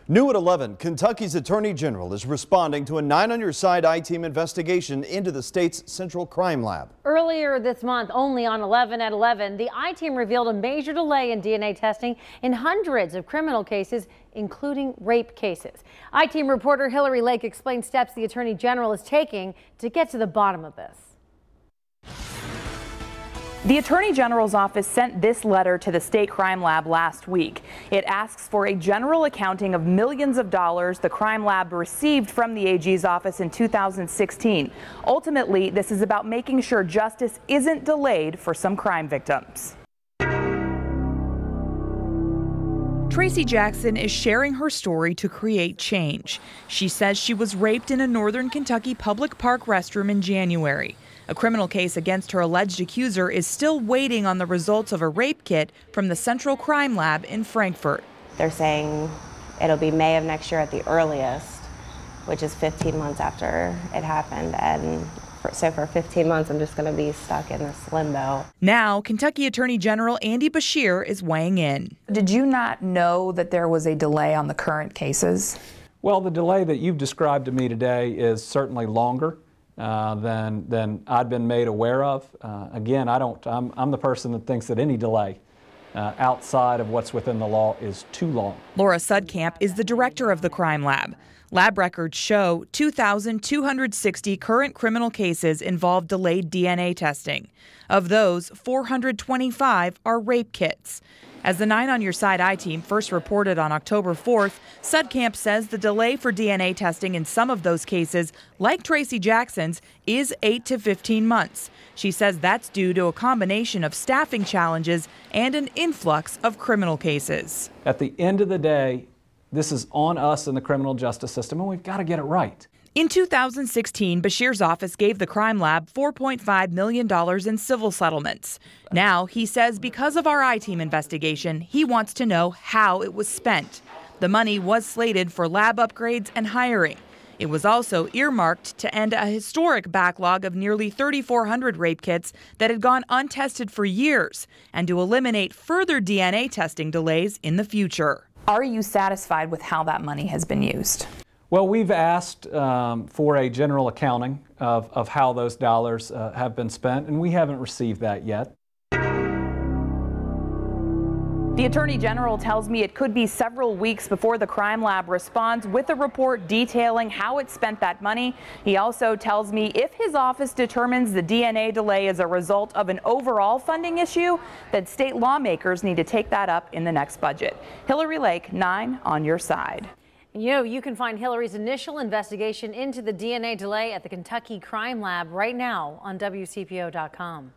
New at 11, Kentucky's Attorney General is responding to a 9 on Your Side I-Team investigation into the state's Central Crime Lab. Earlier this month, only on 11 at 11, the I-Team revealed a major delay in DNA testing in hundreds of criminal cases, including rape cases. I-Team reporter Hillary Lake explains steps the Attorney General is taking to get to the bottom of this. The Attorney General's office sent this letter to the state crime lab last week. It asks for a general accounting of millions of dollars the crime lab received from the AG's office in 2016. Ultimately, this is about making sure justice isn't delayed for some crime victims. Tracy Jackson is sharing her story to create change. She says she was raped in a northern Kentucky public park restroom in January. A criminal case against her alleged accuser is still waiting on the results of a rape kit from the Central Crime Lab in Frankfort. They're saying it'll be May of next year at the earliest, which is 15 months after it happened. And so for 15 months, I'm just going to be stuck in this limbo. Now, Kentucky Attorney General Andy Beshear is weighing in. Did you not know that there was a delay on the current cases? Well, the delay that you've described to me today is certainly longer than I'd been made aware of. Again, I'm the person that thinks that any delay outside of what's within the law is too long. Laura Sudkamp is the director of the crime lab. Lab records show 2,260 current criminal cases involve delayed DNA testing. Of those, 425 are rape kits. As the 9 on Your Side I-Team first reported on October 4th, Sudkamp says the delay for DNA testing in some of those cases, like Tracy Jackson's, is 8 to 15 months. She says that's due to a combination of staffing challenges and an influx of criminal cases. At the end of the day, this is on us in the criminal justice system, and we've got to get it right. In 2016, Beshear's office gave the crime lab $4.5 million in civil settlements. Now, he says because of our I-Team investigation, he wants to know how it was spent. The money was slated for lab upgrades and hiring. It was also earmarked to end a historic backlog of nearly 3,400 rape kits that had gone untested for years, and to eliminate further DNA testing delays in the future. Are you satisfied with how that money has been used? Well, we've asked for a general accounting of how those dollars have been spent, and we haven't received that yet. The Attorney General tells me it could be several weeks before the crime lab responds with a report detailing how it spent that money. He also tells me if his office determines the DNA delay is a result of an overall funding issue, that state lawmakers need to take that up in the next budget. Hillary Lake, 9 on Your Side. You can find Hillary's initial investigation into the DNA delay at the Kentucky Crime Lab right now on WCPO.com.